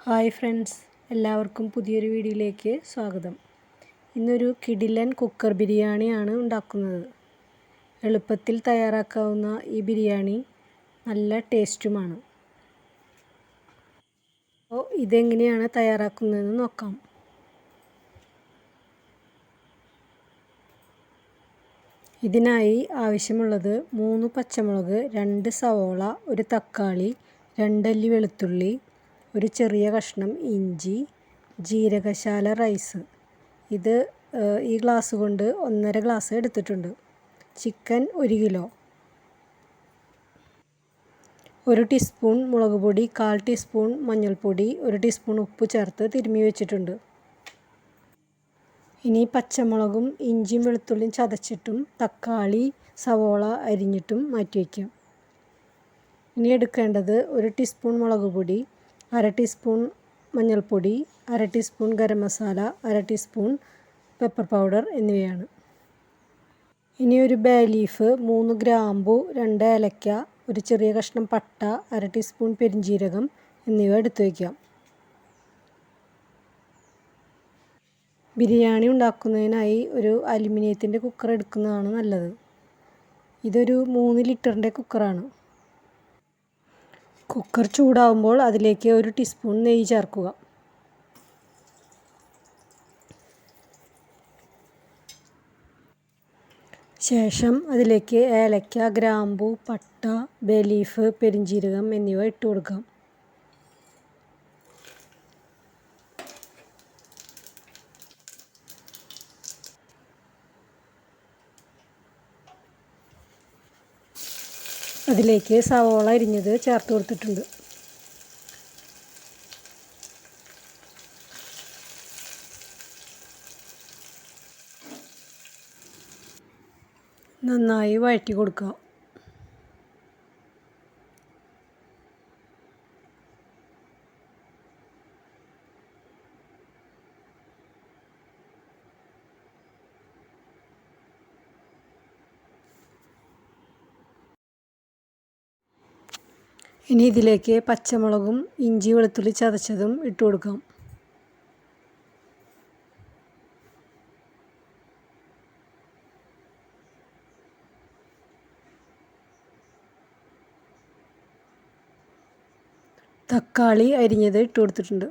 Hi friends, എല്ലാവർക്കും പുതിയൊരു വീഡിയോയിലേക്ക് സ്വാഗതം. ഇന്നൊരു കിടിലൻ കുക്കർ ബിരിയാണിയാണ് ഉണ്ടാക്കുന്നത്. എളുപ്പത്തിൽ തയ്യാറാക്കാവുന്ന ഈ ബിരിയാണി നല്ല ടേസ്റ്റുമാണ്. അപ്പോൾ ഇതെങ്ങനെയാണ് തയ്യാറാക്കുന്നതെന്ന് നോക്കാം. ഇതിനായി ആവശ്യമുള്ളത് 3 പച്ചമുളക്, 2 സവോള, 1 തക്കാളി, 2 അല്ലി വെളുത്തുള്ളി, ഒരു ചെറിയ കഷ്ണം ഇഞ്ചി, ജീരകശാല റൈസ്. ഇത് ഈ ഗ്ലാസ് കൊണ്ട് 1.5 ഗ്ലാസ് എടുത്തിട്ടുണ്ട്. ചിക്കൻ 1 കിലോ, 1 ടീസ്പൂൺ മുളക് പൊടി, 1/4 ടീസ്പൂൺ മഞ്ഞൾപ്പൊടി, 1 ടീസ്പൂൺ ഉപ്പ് ചേർത്ത് തിരുമ്മി വെച്ചിട്ടുണ്ട്. ഇനി പച്ചമുളകും ഇഞ്ചിയും വെളുത്തുള്ളിയും ചതച്ചിട്ടും തക്കാളി സവോള അരിഞ്ഞിട്ടും മാറ്റി വയ്ക്കാം. ഇനി എടുക്കേണ്ടത് 1 ടീസ്പൂൺ മുളക് പൊടി, 1/2 ടീസ്പൂൺ മഞ്ഞൾപ്പൊടി, 1/2 teaspoon garam masala, 1/2 teaspoon pepper powder എന്നിവയാണ്. ഇനി ഒരു ബേ ലീഫ്, 3 ഗ്രാമ്പു, 2 ഏലക്ക, ഒരു ചെറിയ കഷ്ണം പട്ട, 1/2 ടീസ്പൂൺ പെരിഞ്ജീരകം എന്നിവ എടുത്തു വയ്ക്കാം. ബിരിയാണി ഉണ്ടാക്കുന്നതിനായി ഒരു അലുമിനിയത്തിൻ്റെ കുക്കർ എടുക്കുന്നതാണ് നല്ലത്. ഇതൊരു 3 ലിറ്ററിൻ്റെ കുക്കറാണ്. കുക്കർ ചൂടാവുമ്പോൾ അതിലേക്ക് 1 ടീസ്പൂൺ നെയ്യ് ചേർക്കുക. ശേഷം അതിലേക്ക് ഏലക്ക, ഗ്രാമ്പു, പട്ട, ബേ ലീഫ്, പെരിഞ്ജീരകം എന്നിവ ഇട്ട് കൊടുക്കാം. അതിലേക്ക് സവോള അരിഞ്ഞത് ചേർത്ത് കൊടുത്തിട്ടുണ്ട്. നന്നായി വഴറ്റി കൊടുക്കുക. ഇനി ഇതിലേക്ക് പച്ചമുളകും ഇഞ്ചി വെളുത്തുള്ളി ചതച്ചതും ഇട്ട് കൊടുക്കാം. തക്കാളി അരിഞ്ഞത് ഇട്ട് കൊടുത്തിട്ടുണ്ട്.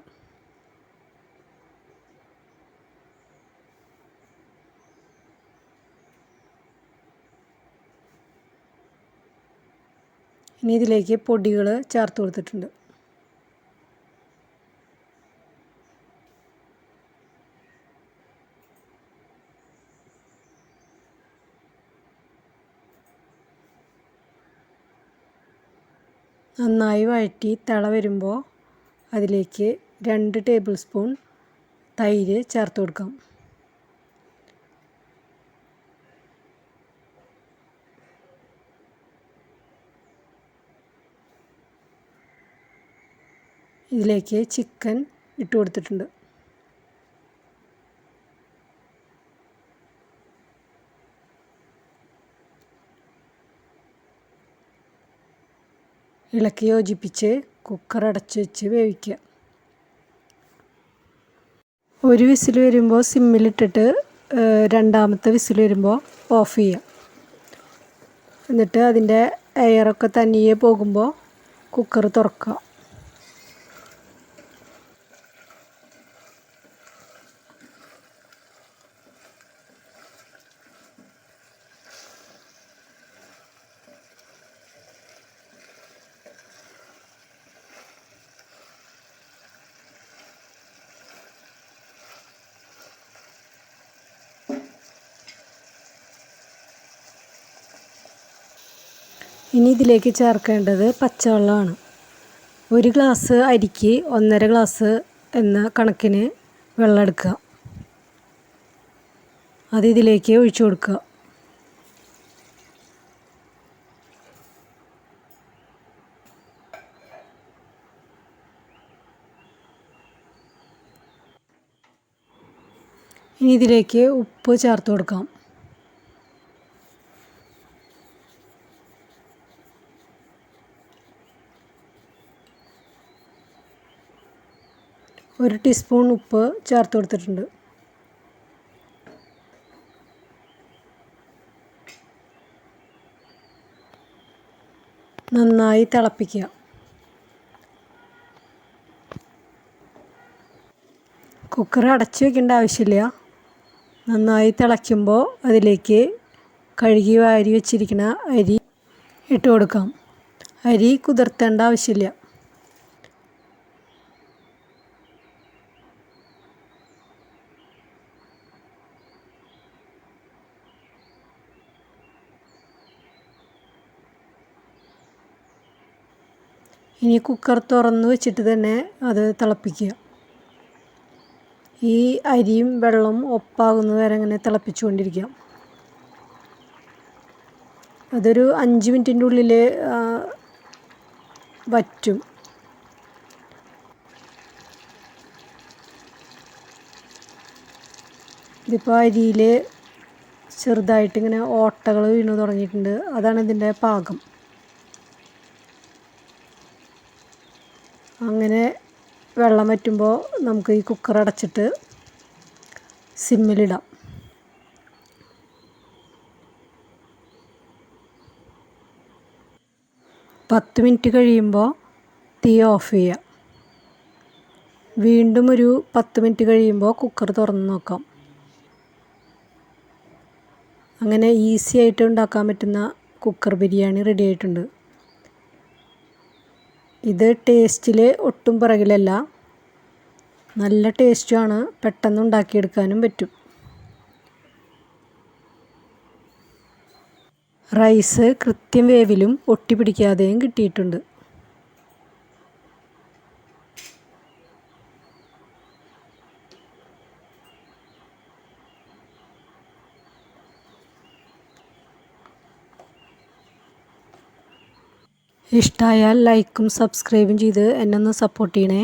ഇനി ഇതിലേക്ക് പൊടികൾ ചേർത്ത് കൊടുത്തിട്ടുണ്ട്. നന്നായി വഴറ്റി തിള വരുമ്പോൾ അതിലേക്ക് 2 ടേബിൾ സ്പൂൺ തൈര് ചേർത്ത് കൊടുക്കാം. ഇതിലേക്ക് ചിക്കൻ ഇട്ട് കൊടുത്തിട്ടുണ്ട്. ഇളക്കി യോജിപ്പിച്ച് കുക്കർ അടച്ചു വെച്ച് വേവിക്കുക. ഒരു വിസിൽ വരുമ്പോൾ സിമ്മിലിട്ടിട്ട് രണ്ടാമത്തെ വിസിൽ വരുമ്പോൾ ഓഫ് ചെയ്യുക. എന്നിട്ട് അതിൻ്റെ എയറൊക്കെ തനിയെ പോകുമ്പോൾ കുക്കർ തുറക്കുക. ഇനി ഇതിലേക്ക് ചേർക്കേണ്ടത് പച്ചവെള്ളമാണ്. 1 ഗ്ലാസ് അരിക്ക് 1.5 ഗ്ലാസ് എന്ന കണക്കിന് വെള്ളം എടുക്കുക. അത് ഇതിലേക്ക് ഒഴിച്ചു കൊടുക്കുക. ഇനി ഇതിലേക്ക് ഉപ്പ് ചേർത്ത് കൊടുക്കാം. 1 ടീസ്പൂൺ ഉപ്പ് ചേർത്ത് കൊടുത്തിട്ടുണ്ട്. നന്നായി തിളപ്പിക്കുക. കുക്കർ അടച്ച് വയ്ക്കേണ്ട ആവശ്യമില്ല. നന്നായി തിളയ്ക്കുമ്പോൾ അതിലേക്ക് കഴുകി വാരി വെച്ചിരിക്കുന്ന അരി ഇട്ട് കൊടുക്കാം. അരി കുതിർത്തേണ്ട ആവശ്യമില്ല. ഇനി കുക്കർ തുറന്ന് വെച്ചിട്ട് തന്നെ അത് തിളപ്പിക്കുക. ഈ അരിയും വെള്ളവും ഒപ്പാകുന്നത് വരെ അങ്ങനെ തിളപ്പിച്ചുകൊണ്ടിരിക്കാം. അതൊരു 5 മിനിറ്റിൻ്റെ ഉള്ളിൽ വറ്റും. ഇതിപ്പോൾ അരിയിൽ ചെറുതായിട്ടിങ്ങനെ ഓട്ടകൾ വീണു തുടങ്ങിയിട്ടുണ്ട്. അതാണ് ഇതിൻ്റെ പാകം. അങ്ങനെ വെള്ളം വറ്റുമ്പോൾ നമുക്ക് ഈ കുക്കർ അടച്ചിട്ട് സിമ്മിലിടാം. പത്ത് മിനിറ്റ് കഴിയുമ്പോൾ തീ ഓഫ് ചെയ്യുക. വീണ്ടും ഒരു 10 മിനിറ്റ് കഴിയുമ്പോൾ കുക്കർ തുറന്ന് നോക്കാം. അങ്ങനെ ഈസി ആയിട്ട് ഉണ്ടാക്കാൻ പറ്റുന്ന കുക്കർ ബിരിയാണി റെഡി ആയിട്ടുണ്ട്. ഇത് ടേസ്റ്റിൽ ഒട്ടും പിറകിലല്ല, നല്ല ടേസ്റ്റുമാണ്. പെട്ടെന്ന് ഉണ്ടാക്കിയെടുക്കാനും പറ്റും. റൈസ് കൃത്യം വേവിലും ഒട്ടി പിടിക്കാതെയും കിട്ടിയിട്ടുണ്ട്. ഇഷ്ടമായാൽ ലൈക്കും സബ്സ്ക്രൈബും ചെയ്ത് എന്നെ ഒന്ന് സപ്പോർട്ട് ചെയ്യണേ.